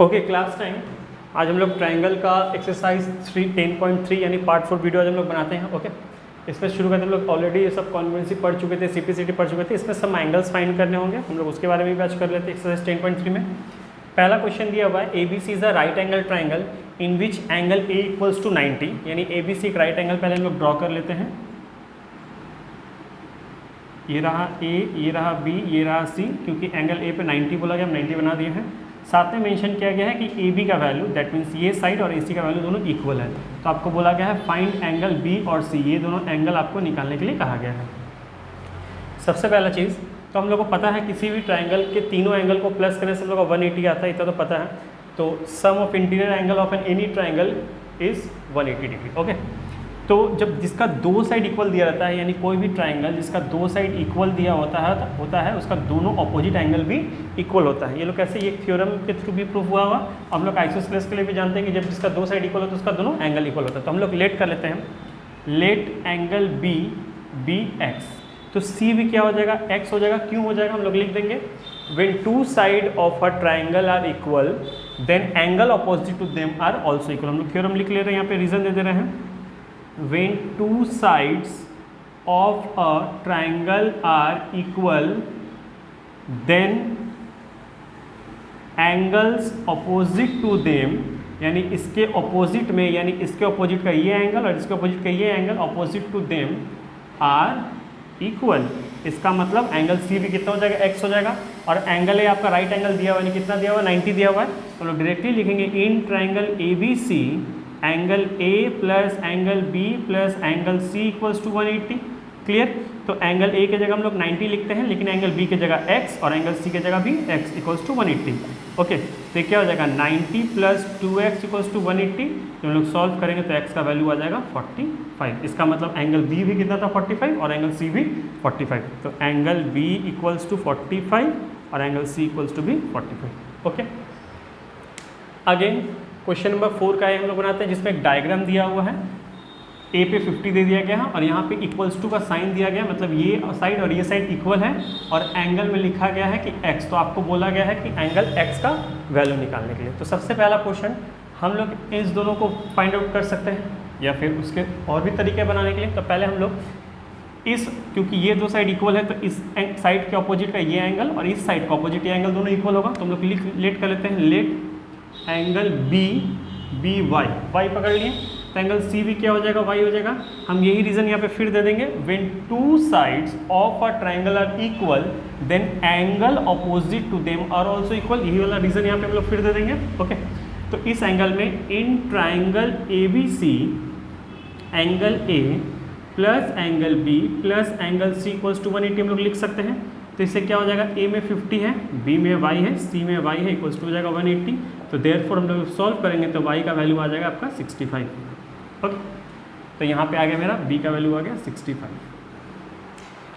Okay class time. आज हम लोग ट्रायंगल का एक्सरसाइज 10.3 यानी पार्ट 4 वीडियो आज हम लोग बनाते हैं। ओके इसमें शुरू करते हम लोग ऑलरेडी ये सब कॉन्वेंसी पढ़ चुके थे, सीपीसीटी पढ़ चुके थे। इसमें सब एंगल्स फाइंड करने होंगे, हम लोग उसके बारे में भी आज कर लेते हैं एक्सरसाइज 10.3 में। पहला क्वेश्चन दिया हुआ है ABC is a right angle triangle in which angle A equals to 90, यानी ABC एक राइट एंगल पहले हम लोग ड्रॉ कर लेते हैं। ये रहा A, ये रहा B, ये रहा C, क्योंकि एंगल A पे 90 बोला गया, हम 90 बना दिए हैं। साथ में मेंशन किया गया है कि AB का वैल्यू दैट मीन्स ये साइड और AC का वैल्यू दोनों इक्वल है। तो आपको बोला गया है फाइंड एंगल B और C, ये दोनों एंगल आपको निकालने के लिए कहा गया है। सबसे पहला चीज़ तो हम लोग को पता है किसी भी ट्रायंगल के तीनों एंगल को प्लस करने से हम लोग को 180 आता है, इतना तो पता है। तो sum of interior angle of an any triangle is 180 degree. Okay तो जब जिसका दो साइड इक्वल दिया रहता है, यानी कोई भी ट्रायंगल जिसका दो साइड इक्वल दिया होता है उसका दोनों ऑपोजिट एंगल भी इक्वल होता है। ये लोग कैसे, ये थ्योरम के थ्रू भी प्रूफ हुआ हुआ। हम लोग आइसोसेलेस के लिए भी जानते हैं कि जब जिसका दो साइड इक्वल होता है उसका दोनों एंगल इक्वल होता है। तो हम लोग लेट कर लेते हैं, लेट एंगल बी एक्स। तो सी भी क्या हो जाएगा, एक्स हो जाएगा। क्यों हो जाएगा, हम लोग लिख देंगे when two side of a triangle are equal then angle opposite to them are also equal. हम लोग थ्योरम लिख ले रहे हैं, यहाँ पे रीजन दे दे रहे हैं। When two sides of a triangle are equal, then angles opposite to them, यानी इसके ऑपोजिट में, यानी इसके ऑपोजिट का ये एंगल और इसके ऑपोजिट का ये angle opposite to them are equal. इसका मतलब एंगल सी भी कितना हो जाएगा, एक्स हो जाएगा। और एंगल ए आपका राइट एंगल दिया हुआ है, कितना दिया हुआ है, 90 दिया हुआ है। तो लोग डायरेक्टली लिखेंगे in triangle ABC angle A plus angle B plus angle C equals to 180। Clear. तो एंगल A की जगह हम लोग 90 लिखते हैं, लेकिन एंगल B की जगह x और एंगल C की जगह भी x इक्वल्स टू 180। ओके तो क्या हो जाएगा 90 प्लस 2x इक्वल्स टू 180। जब हम लोग सॉल्व करेंगे तो x का वैल्यू आ जाएगा 45। इसका मतलब एंगल B भी कितना था, 45, और एंगल C भी 45। तो एंगल B इक्वल्स टू 45 और एंगल C इक्वल्स टू भी 45। ओके अगेन क्वेश्चन नंबर 4 का हम लोग बनाते हैं, जिसमें एक डायग्राम दिया हुआ है। A पे 50 दे दिया गया है और यहाँ पे इक्वल्स टू का साइन दिया गया है, मतलब ये साइड और ये साइड इक्वल है और एंगल में लिखा गया है कि x। तो आपको बोला गया है कि एंगल x का वैल्यू निकालने के लिए। तो सबसे पहला क्वेश्चन हम लोग इस दोनों को फाइंड आउट कर सकते हैं या फिर उसके और भी तरीके बनाने के लिए। तो पहले हम लोग इस, क्योंकि ये दो साइड इक्वल है तो इस साइड के ऑपोजिट का ये एंगल और इस साइड का ऑपोजिट ये एंगल दोनों इक्वल होगा। तो हम लोग लेट कर लेते हैं, लेट एंगल बी वाई पकड़ लिए। तो एंगल सी भी क्या हो जाएगा, वाई हो जाएगा। हम यही रीजन यहाँ पे फिर दे देंगे, when two sides of a triangle are equal then angle opposite to them are also equal. यही वाला रीजन यहाँ पे हम लोग फिर दे देंगे। ओके तो इस एंगल में in triangle ABC angle A plus angle B plus angle C equals to 180 हम लोग लिख सकते हैं। तो इससे क्या हो जाएगा, A में 50 है, B में y है, C में y है, इक्वल्स टू हो जाएगा 180। तो देयरफॉर हम लोग सॉल्व करेंगे तो y का वैल्यू आ जाएगा आपका 65। ओके तो यहाँ पे आ गया मेरा b का वैल्यू आ गया 65।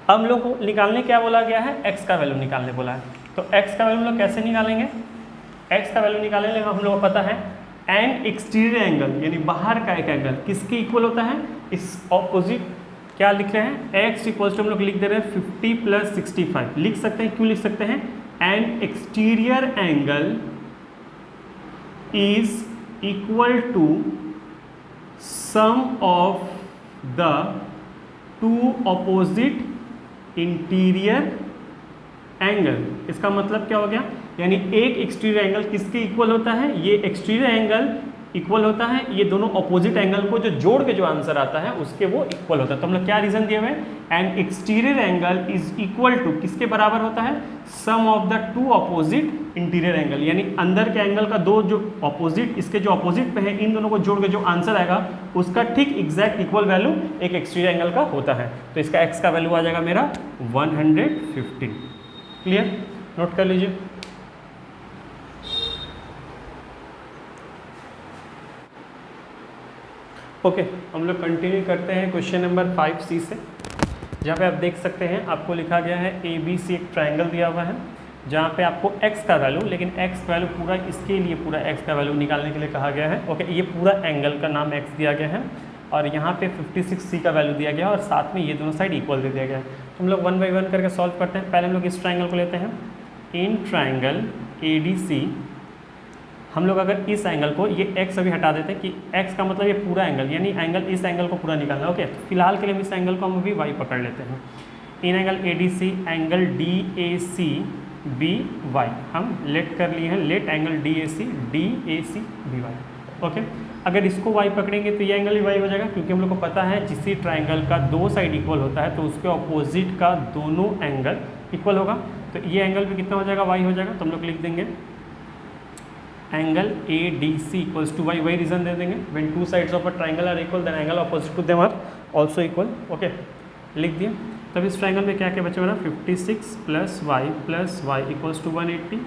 अब हम लोग को निकालने क्या बोला गया है, x का वैल्यू निकालने बोला है। तो x का वैल्यू हम लोग कैसे निकालेंगे, x का वैल्यू निकालने हम लोग को पता है एंड एक्सटीरियर एंगल यानी बाहर का एक एंगल किसके इक्वल होता है, इस ऑपोजिट। क्या लिख रहे हैं, x इक्वल्स टू हम लोग लिख दे रहे हैं 50 प्लस 65 लिख सकते हैं। क्यों लिख सकते हैं, and exterior angle is equal to sum of the two opposite interior angle. इसका मतलब क्या हो गया, यानी एक एक्सटीरियर एंगल किसके इक्वल होता है, ये एक्सटीरियर एंगल इक्वल होता है ये दोनों ऑपोजिट एंगल को जो जोड़ के जो आंसर आता है उसके वो इक्वल होता है। तो हम लोग क्या रीजन दिए हुए हैं, and exterior angle is equal to किसके बराबर होता है, sum of the two opposite interior angle, यानी अंदर के एंगल का दो जो ऑपोजिट, इसके जो ऑपोजिट पे है इन दोनों को जोड़ के जो आंसर आएगा उसका ठीक एग्जैक्ट इक्वल वैल्यू एक एक्सटीरियर एंगल का होता है। तो इसका एक्स का वैल्यू आ जाएगा मेरा 115। क्लियर, नोट कर लीजिए। ओके हम लोग कंटिन्यू करते हैं क्वेश्चन नंबर 5C से, जहाँ पे आप देख सकते हैं आपको लिखा गया है ABC एक ट्रायंगल दिया हुआ है जहाँ पे आपको x का वैल्यू, लेकिन x वैल्यू पूरा इसके लिए पूरा x का वैल्यू निकालने के लिए कहा गया है। ओके ये पूरा एंगल का नाम x दिया गया है और यहाँ पे 56C का वैल्यू दिया गया है और साथ में ये दोनों साइड इक्वल दे दिया गया है। तो हम लोग 1 बाई 1 करके सॉल्व करते हैं। पहले हम लोग इस ट्रायंगल को लेते हैं, इन ट्रायंगल ADC हम लोग अगर इस एंगल को, ये x अभी हटा देते हैं कि x का मतलब ये पूरा एंगल, यानी एंगल, इस एंगल को पूरा निकालना। ओके, फिलहाल के लिए हम इस एंगल को हम अभी y पकड़ लेते हैं। In angle ADC, angle DAC BY हम लेट कर लिए हैं, let angle DAC BY। Okay, अगर इसको y पकड़ेंगे तो ये एंगल भी y हो जाएगा, क्योंकि हम लोग को पता है किसी ट्राइंगल का दो साइड इक्वल होता है तो उसके ऑपोजिट का दोनों एंगल इक्वल होगा। तो ये एंगल भी कितना हो जाएगा, y हो जाएगा। तो हम लोग लिख देंगे angle ADC equals to y, वही रीजन दे देंगे, when two sides of a triangle are equal then angle opposite to them are also equal. Okay, लिख दिया। तब इस ट्राइंगल में क्या क्या बचे हमारा, 56 प्लस y इक्वल्स टू 180,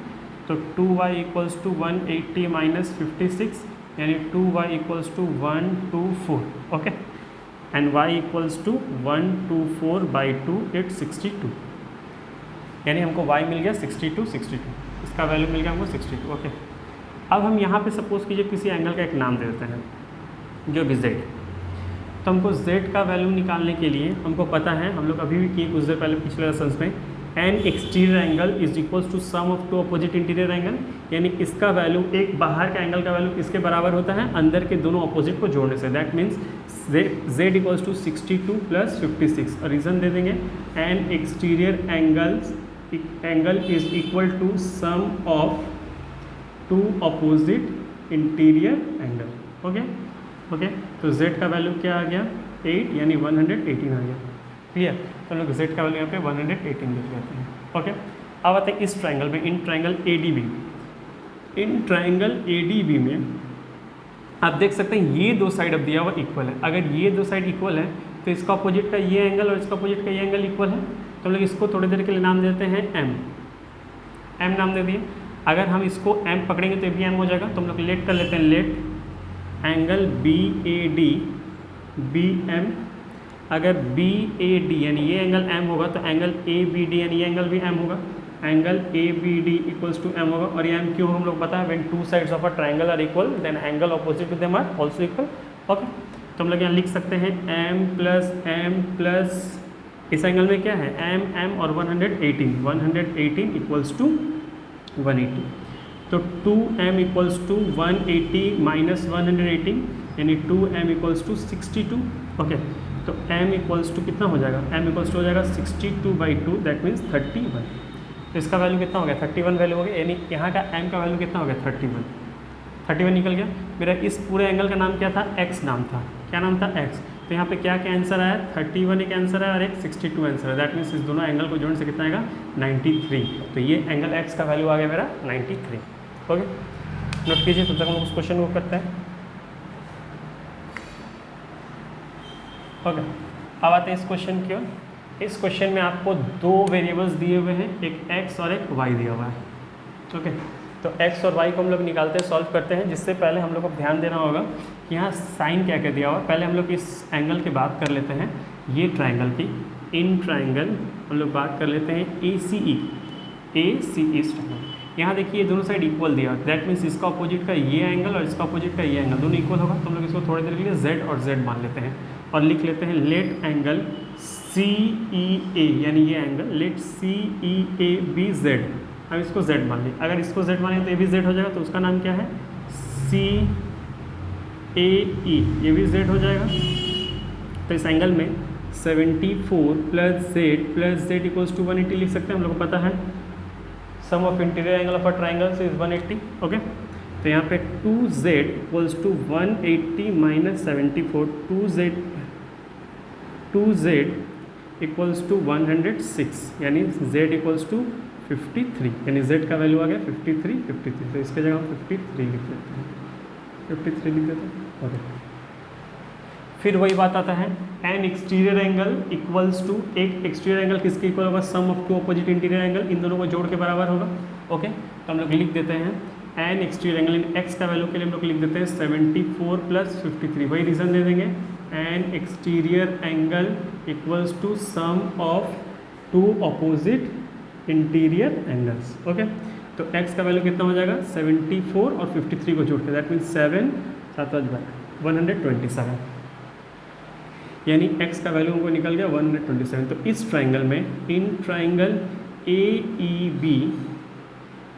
तो 2y इक्वल्स टू 180 माइनस 56, यानी 2y equals to 124। Okay, and y equals to 124 by 2, it's 62, यानी हमको y मिल गया 62, इसका वैल्यू मिल गया हमको 62। ओके, अब हम यहाँ पे सपोज कीजिए किसी एंगल का एक नाम दे देते हैं जो भी z। तो हमको z का वैल्यू निकालने के लिए हमको पता है, हम लोग अभी भी किए कुछ देर पहले पिछले लेसन्स में, an exterior angle is equals to sum of two opposite interior angle, यानी इसका वैल्यू, एक बाहर का एंगल का वैल्यू किसके बराबर होता है, अंदर के दोनों अपोजिट को जोड़ने से। That means z equals to 62 plus 56, और रीज़न दे देंगे an exterior angle is equal to sum of two opposite interior angle. Okay, तो z का वैल्यू क्या आ गया, 8, यानी 118 आ गया। क्लियर, तो हम लोग z का वैल्यू यहाँ पे 118 लिख लेते हैं। ओके, अब आते हैं इस ट्राइंगल में, इन ट्राइंगल ADB में आप देख सकते हैं ये दो साइड अब दिया हुआ इक्वल है। अगर ये दो साइड इक्वल है तो इसका अपोजिट का ये एंगल और इसका अपोजिट का ये एंगल इक्वल है। तो हम लोग इसको थोड़ी देर के लिए नाम देते हैं m नाम दे दिए। अगर हम इसको m पकड़ेंगे तो ये भी m हो जाएगा। तो हम लोग लेट कर लेते हैं, लेट एंगल BAD BM। अगर BAD यानी ये एंगल m होगा तो एंगल ABD यानी ये एंगल भी m होगा। Angle ABD equals to m होगा। और ये m क्यों हम लोग पता है, when two sides of a triangle are equal then angle opposite to them are also equal. Okay, तो हम लोग यहाँ लिख सकते हैं m प्लस इस एंगल में क्या है, m और 118 इक्वल्स टू 180। तो 2m इक्वल्स टू 180 माइनस 118, यानी 2m इक्वल्स टू 62। ओके, तो m इक्वल्स टू कितना हो जाएगा, m इक्वल्स टू हो जाएगा 62/2, दैट मीन्स 31। तो इसका वैल्यू कितना हो गया, 31 वैल्यू हो गया, यानी यहाँ का m का वैल्यू कितना हो गया, 31 निकल गया। मेरा इस पूरे एंगल का नाम क्या था, x नाम था। क्या नाम था, x। तो यहाँ पे क्या क्या आंसर आया, 31 एक आंसर है और एक 62 आंसर है। दैट मीन्स इस दोनों एंगल को जोड़ने से कितना आएगा, 93। तो ये एंगल x का वैल्यू आ गया मेरा 93। ओके, नोट कीजिए, तब तक हम उस क्वेश्चन को करते हैं। ओके, अब आते हैं इस क्वेश्चन की ओर। इस क्वेश्चन में आपको दो वेरिएबल्स दिए हुए हैं, एक x और एक y दिया हुआ है। ओके, तो x और y को हम लोग निकालते हैं, सॉल्व करते हैं। जिससे पहले हम लोग को ध्यान देना होगा कि यहाँ साइन क्या क्या दिया हुआ है। पहले हम लोग इस एंगल की बात कर लेते हैं, ये ट्राइंगल की। इन ट्राइंगल हम लोग बात कर लेते हैं ACE इस ट्राइंगल। यहाँ देखिए ये दोनों साइड इक्वल दिया, दैट मीन्स इसका अपोजिट का ये एंगल और इसका अपोजिट का ये एंगल दोनों इक्वल होगा। तो हम लोग इसको थोड़ी देर के लिए z और z मान लेते हैं और लिख लेते हैं लेट एंगल CEA, यानी ये angle let CEA be z। अब इसको z मान लिया, अगर इसको z माने तो ये भी z हो जाएगा। तो उसका नाम क्या है, CAE, ये भी z हो जाएगा। तो इस एंगल में 74 प्लस z इक्वल्स टू 180 लिख सकते हैं। हम लोग को पता है sum of interior angle of a triangle is 180। Okay, तो यहाँ पे 2z equals to 180 minus 74, 2z equals to 106, यानी z इक्वल्स टू 53, यानी z का वैल्यू आ गया 53। तो इसके जगह हम 53 लिख देते हैं, 53 लिख देते हैं। ओके, फिर वही बात आता है, an exterior angle equals to, एक एक्सटीरियर एंगल किसके इक्वल होगा, sum of two opposite interior angle, इन दोनों को जोड़ के बराबर होगा। ओके, तो हम लोग लिख देते हैं एन एक्सटीरियर एंगल, इन एक्स का वैल्यू के लिए हम लोग लिख देते हैं 74 प्लस 53, वही रीज़न दे देंगे, an exterior angle equals to sum of two opposite interior angles. Okay, तो x का वैल्यू कितना हो जाएगा, 74 और 53 को जोड़ के, दैट मीन्स 7 7 127, यानी x का वैल्यू हमको निकल गया 127। तो इस ट्राइंगल में, इन ट्राइंगल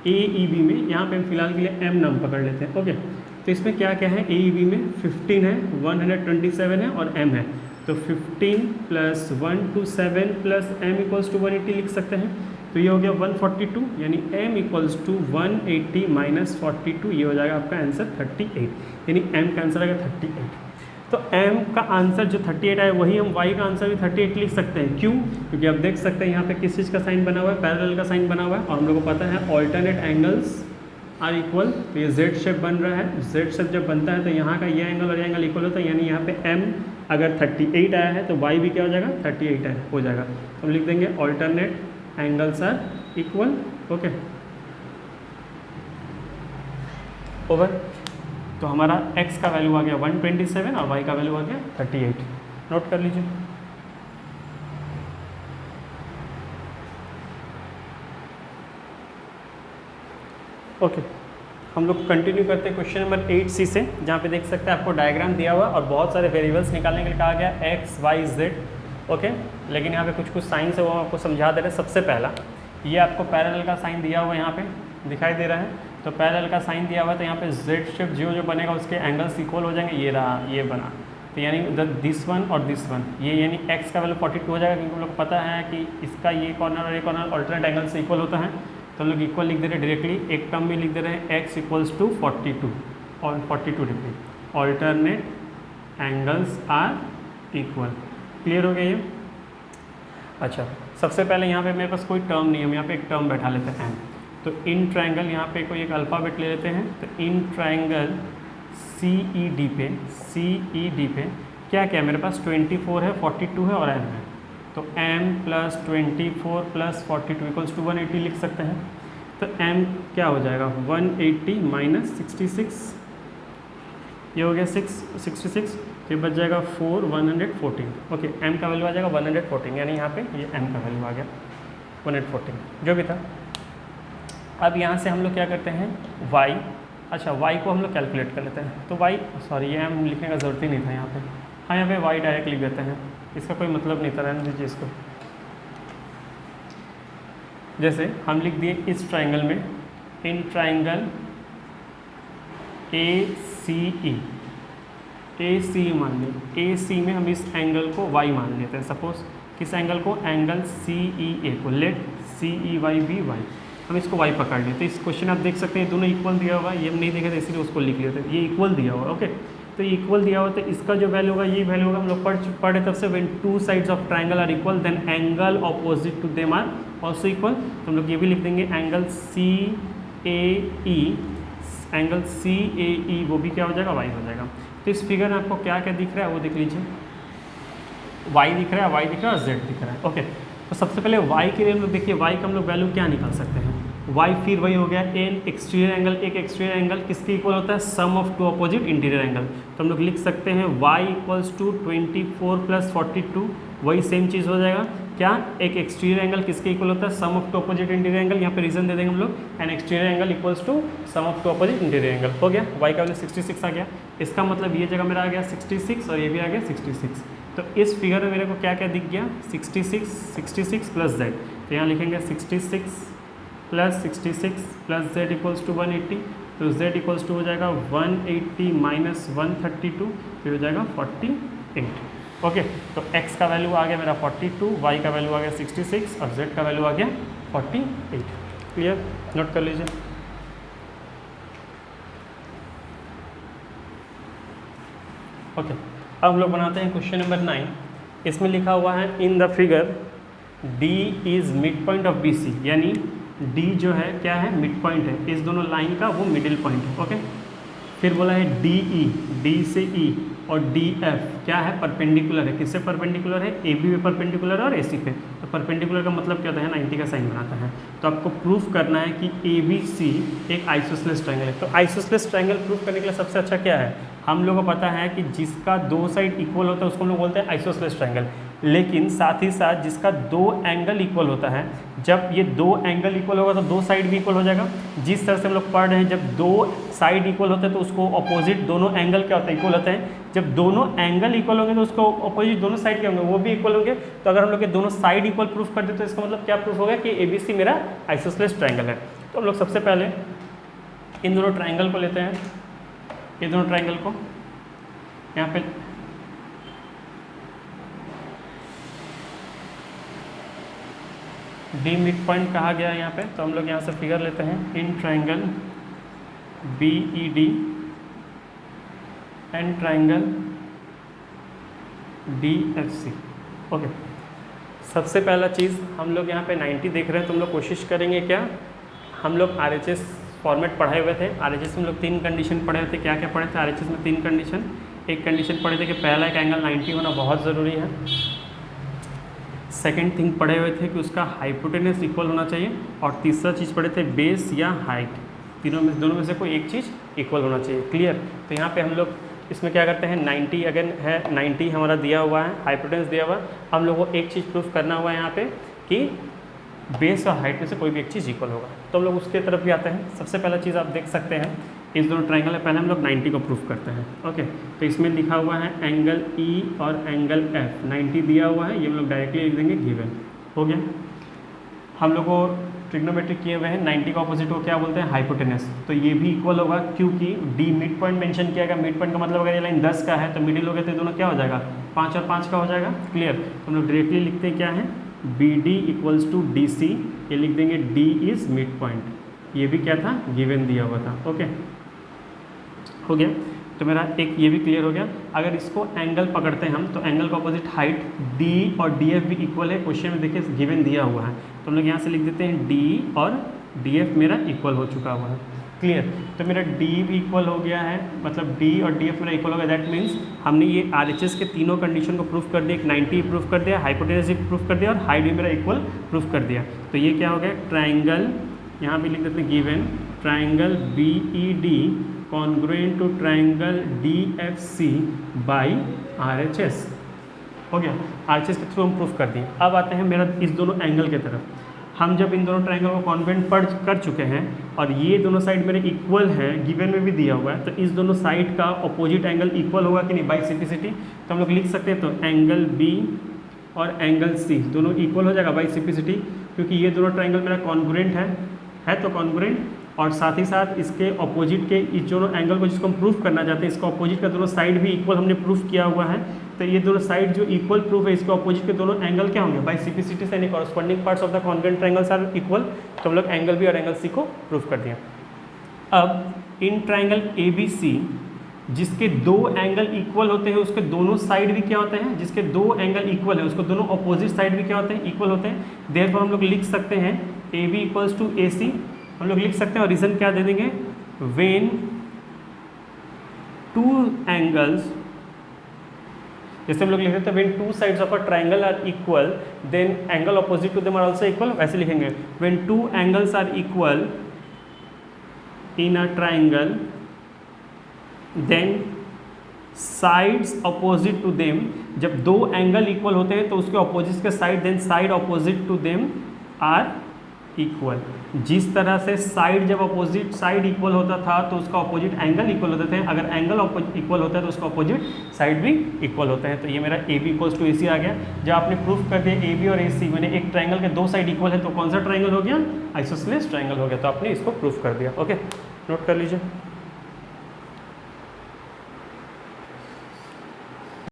AEB में, यहाँ पे हम फिलहाल के लिए M नाम पकड़ लेते हैं। ओके, तो इसमें क्या क्या है, AEB में 15 है, 127 है और M है। तो 15 + 127 + M = 180 लिख सकते हैं। तो ये हो गया 142, यानी M = 180 - 42, ये हो जाएगा आपका आंसर 38, यानी M का आंसर आएगा 38। तो M का आंसर जो 38 है वही हम Y का आंसर भी 38 लिख सकते हैं। क्यों? क्योंकि आप देख सकते हैं यहाँ पे किस चीज़ का साइन बना हुआ है, पैरेलल का साइन बना हुआ है, और हम लोग को पता है ऑल्टरनेट एंगल्स आर इक्वल। तो ये Z शेप बन रहा है, Z शेप जब बनता है तो यहाँ का ये एंगल और ये एंगल इक्वल होता है, यानी यहाँ पे M अगर 38 आया है तो Y भी क्या हो जाएगा, 38 हो जाएगा। तो हम लिख देंगे alternate angles are equal. Okay, over. तो हमारा x का वैल्यू आ गया 127 और y का वैल्यू आ गया 38। नोट कर लीजिए। ओके, हम लोग कंटिन्यू करते हैं क्वेश्चन नंबर 8C से, जहाँ पे देख सकते हैं आपको डायग्राम दिया हुआ और बहुत सारे वेरिएबल्स निकालने के लिए कहा गया x, y, z। ओके, लेकिन यहाँ पे कुछ साइंस है वो हम आपको समझा दे रहे हैं। सबसे पहला ये आपको पैरेलल का साइन दिया हुआ है, यहाँ पे दिखाई दे रहा है। तो पैरेलल का साइन दिया हुआ है, तो यहाँ पे Z शेप जो बनेगा उसके एंगल्स इक्वल हो जाएंगे। ये रहा, ये बना, तो यानी दिस वन और दिस वन, ये यानी x का वैल्यू 42 हो जाएगा, क्योंकि हम लोग पता है कि इसका ये कॉर्नर और ये कॉर्नर ऑल्टरनेट एंगल से इक्वल होता है। तो हम लोग इक्वल लिख दे रहे हैं डायरेक्टली, एक टर्म में लिख दे रहे हैं x = 42 और 42 degree, alternate angles are equal. Clear हो गया ये? अच्छा, सबसे पहले यहाँ पे मेरे पास कोई टर्म नहीं है, हम यहाँ पे एक टर्म बैठा लेते हैं। तो इन ट्रायंगल, यहाँ पे कोई एक अल्फ़ाबेट ले लेते हैं। तो इन ट्रायंगल CED पे क्या क्या मेरे पास 24 है, 42 है और M है। तो M + 24 + 42 = 180 लिख सकते हैं। तो M क्या हो जाएगा, 180 - 66, ये हो गया 66, फिर बच जाएगा 4, 114। ओके, M का वैल्यू आ जाएगा 114, यानी यहाँ पे ये M का वैल्यू आ गया 114, जो भी था। अब यहाँ से हम लोग क्या करते हैं, y, अच्छा y को हम लोग कैलकुलेट कर लेते हैं। तो y, सॉरी ये हम लिखने का ज़रूरत ही नहीं था यहाँ पे। हाँ, यहाँ पे y डायरेक्ट लिख देते हैं, इसका कोई मतलब नहीं था, रहने दीजिए इसको। जैसे हम लिख दिए इस ट्रायंगल में, इन ट्रायंगल ACE मान लें, AC में हम इस एंगल को y मान लेते हैं। सपोज किस एंगल को, एंगल CEA को, लेट CEY भी y, हम इसको y पकड़ लेते हैं। इस क्वेश्चन आप देख सकते हैं दोनों इक्वल दिया हुआ है, ये हम नहीं देखे थे इसलिए उसको लिख लेते हैं, ये इक्वल दिया हुआ है। ओके, तो ये इक्वल दिया हुआ, तो इसका जो वैल्यू होगा ये वैल्यू होगा, हम लोग पढ़े तब से, when two sides of triangle are equal then angle opposite to them are also equal. तो हम लोग ये भी लिख देंगे, एंगल CAE वो भी क्या हो जाएगा, y हो जाएगा। तो इस फिगर में आपको क्या क्या दिख रहा है वो देख लीजिए, y दिख रहा है, y दिख रहा है और z दिख रहा है। ओके, तो सबसे पहले y के लिए हम लोग देखिए, y का हम लोग वैल्यू क्या निकाल सकते हैं। y फिर वही हो गया, एन एक्सटीरियर एंगल, एक एक्सटीरियर एंगल किसके इक्वल होता है, sum of two opposite interior angle. तो हम लोग लिख सकते हैं y = 24 + 42, वही सेम चीज़ हो जाएगा। क्या, एक एक्सटीरियर एंगल किसके इक्वल होता है, sum of two opposite interior angle. यहाँ पे रीजन दे देंगे हम लोग, an exterior angle = sum of two opposite interior angle. हो गया, y का वैल्यू 66 आ गया। इसका मतलब ये जगह मेरा आ गया 66 और ये भी आ गया 66। तो इस फिगर में मेरे को क्या क्या दिख गया, 66 + z। तो यहाँ लिखेंगे 66 + 66 + z = 180। तो z = हो जाएगा 180 - 132, फिर हो जाएगा 48। ओके, तो x का वैल्यू आ गया मेरा 42, y का वैल्यू आ गया 66 और z का वैल्यू आ गया 48। क्लियर? नोट कर लीजिए। ओके, अब हम लोग बनाते हैं क्वेश्चन नंबर 9। इसमें लिखा हुआ है, in the figure D is mid point of BC, यानी D जो है क्या है, मिड पॉइंट है, इस दोनों लाइन का वो मिडिल पॉइंट है। ओके, फिर बोला है DE, D से E और DF क्या है, परपेंडिकुलर है। किससे परपेंडिकुलर है, AB पे परपेंडिकुलर है और AC पे। तो परपेंडिकुलर का मतलब क्या होता है, 90 का साइन बनाता है। तो आपको प्रूफ करना है कि ABC एक आइसोसेलेस ट्रायंगल है। तो आइसोसेलेस ट्रायंगल प्रूफ करने के लिए सबसे अच्छा क्या है, हम लोगों को पता है कि जिसका दो साइड इक्वल होता है उसको हम लोग बोलते हैं आइसोसेलेस ट्रायंगल। लेकिन साथ ही साथ जिसका दो एंगल इक्वल होता है, जब ये दो एंगल इक्वल होगा तो दो साइड भी इक्वल हो जाएगा। जिस तरह से हम लोग पढ़ रहे हैं, जब दो साइड इक्वल होते हैं तो उसको अपोजिट दोनों एंगल क्या होता है, इक्वल होते हैं। जब दोनों एंगल इक्वल होंगे तो उसको अपोजिट दोनों साइड क्या होंगे, वो भी इक्वल होंगे। तो अगर हम लोग के दोनों साइड इक्वल प्रूफ कर दे तो इसका मतलब क्या प्रूफ होगा कि ABC मेरा आइसोसेलेस ट्रायंगल है। तो हम लोग सबसे पहले इन दोनों ट्रायंगल को लेते हैं, ये दोनों ट्रायंगल को यहाँ पे डी मिड पॉइंट कहा गया है यहाँ पे, तो हम लोग यहाँ से फिगर लेते हैं in triangle B E D and triangle D F C. Okay, सबसे पहला चीज़ हम लोग यहाँ पे 90 देख रहे हैं, तो हम लोग कोशिश करेंगे क्या, हम लोग RHS फॉर्मेट पढ़े हुए थे। RHS में हम लोग 3 कंडीशन पढ़े हुए थे। क्या क्या पढ़े थे RHS में? 3 कंडीशन। एक कंडीशन पढ़े थे कि पहला एक एंगल 90 होना बहुत ज़रूरी है। सेकंड थिंग पढ़े हुए थे कि उसका हाइपोटेनस इक्वल होना चाहिए, और तीसरा चीज़ पढ़े थे बेस या हाइट, दोनों में से कोई एक चीज़ इक्वल होना चाहिए। क्लियर? तो यहाँ पे हम लोग इसमें क्या करते हैं, 90 अगेन है, 90 हमारा दिया हुआ है, हाइपोटेनस दिया हुआ है। हम लोग को एक चीज़ प्रूफ करना हुआ है यहाँ पे कि बेस और हाइट में से कोई भी एक चीज़ इक्वल होगा। तो हम लोग उसके तरफ भी आते हैं। सबसे पहला चीज़ आप देख सकते हैं, इस दोनों ट्रायंगल में पहले हम लोग 90 को प्रूफ करते हैं। ओके, तो इसमें लिखा हुआ है एंगल ई और एंगल एफ, 90 दिया हुआ है, ये हम लोग डायरेक्टली लिख देंगे गिवन। हो गया, हम लोग को ट्रिग्नोमेट्रिक किए हुए हैं, 90 का ऑपोजिट को क्या बोलते हैं, हाइपोटेनस। तो ये भी इक्वल होगा क्योंकि डी मिड पॉइंट मेंशन किया गया। मिड पॉइंट का मतलब अगर ये लाइन 10 का है तो मिडिल हो गया, तो दोनों क्या हो जाएगा, 5 और 5 का हो जाएगा। क्लियर? तो हम लोग डायरेक्टली लिखते हैं क्या है, B D equals to D C, ये लिख देंगे डी इज़ मिड पॉइंट। ये भी क्या था, गिवन दिया हुआ था। ओके, हो गया। तो मेरा एक ये भी क्लियर हो गया। अगर इसको एंगल पकड़ते हैं हम, तो एंगल का अपोजिट हाइट डी और डी एफ भी इक्वल है। क्वेश्चन में देखिए गिवन दिया हुआ है, तो हम लोग यहाँ से लिख देते हैं डी और डी एफ मेरा इक्वल हो चुका हुआ है। क्लियर? तो मेरा डी भी इक्वल हो गया है, मतलब डी और डी एफ मेरा इक्वल हो गया। दैट मीन्स हमने ये RHS के तीनों कंडीशन को प्रूफ कर दिया। एक 90 प्रूफ कर दिया, हाइपोटेनस भी प्रूफ कर दिया, और हाइट भी मेरा इक्वल प्रूफ कर दिया। तो ये क्या हो गया, ट्राइंगल, यहाँ भी लिख देते हैं given triangle B E D congruent to triangle DFC by RHS। हो गया, RHS के थ्रू हम प्रूफ कर दिए। अब आते हैं मेरा इस दोनों एंगल की तरफ। हम जब इन दोनों ट्राइंगल को कॉन्ग्रुएंट पढ़ कर चुके हैं और ये दोनों साइड मेरे इक्वल है, गिवन में भी दिया हुआ है, तो इस दोनों साइड का अपोजिट एंगल इक्वल होगा कि नहीं, बाई सिम्प्लिसिटी। तो हम लोग लिख सकते हैं, तो एंगल B और एंगल C दोनों इक्वल हो जाएगा बाई सिम्प्लिसिटी, क्योंकि ये दोनों ट्राइंगल मेरा कॉन्ग्रुएंट है तो कॉन्ग्रुएंट, और साथ ही साथ इसके ऑपोजिट के इस दोनों एंगल को जिसको हम प्रूफ करना चाहते हैं, इसका ऑपोजिट का दोनों साइड भी इक्वल हमने प्रूफ किया हुआ है। तो ये दोनों साइड जो इक्वल प्रूफ है, इसके ऑपोजिट के दोनों एंगल क्या होंगे, बाई सिम्प्लिसिटी से corresponding parts of the congruent triangles are equal. तो हम लोग एंगल बी और एंगल सी को प्रूफ कर दिया। अब इन ट्रायंगल ABC जिसके दो एंगल इक्वल होते हैं, उसके दोनों साइड भी क्या होते हैं, जिसके दो एंगल इक्वल है उसको दोनों ऑपोजिट साइड भी क्या होते हैं, इक्वल होते हैं। देयरफॉर हम लोग लिख सकते हैं AB इक्वल्स टू AC, हम लोग लिख सकते हैं, और रीजन क्या दे देंगे, व्हेन टू एंगल्स, जैसे हम लोग लिख देते हैं when two sides of a triangle are equal then angle opposite to them are also equal, वैसे लिखेंगे when two angles are equal in a triangle then sides opposite to them, जब दो एंगल इक्वल होते हैं तो उसके opposite के side, then side opposite to them are equal. जिस तरह से साइड जब अपोजिट साइड इक्वल होता था तो उसका अपोजिट एंगल इक्वल होते थे, अगर एंगल इक्वल होता है तो उसका अपोजिट साइड भी इक्वल होते हैं। तो ये मेरा AB इक्वल्स टू AC आ गया। जब आपने प्रूफ कर दिया AB और AC मैंने एक ट्रायंगल के दो साइड इक्वल है, तो कौन सा ट्रायंगल हो गया, आइसोसेलेस ट्रायंगल हो गया। तो आपने इसको प्रूफ कर दिया। ओके, नोट कर लीजिए।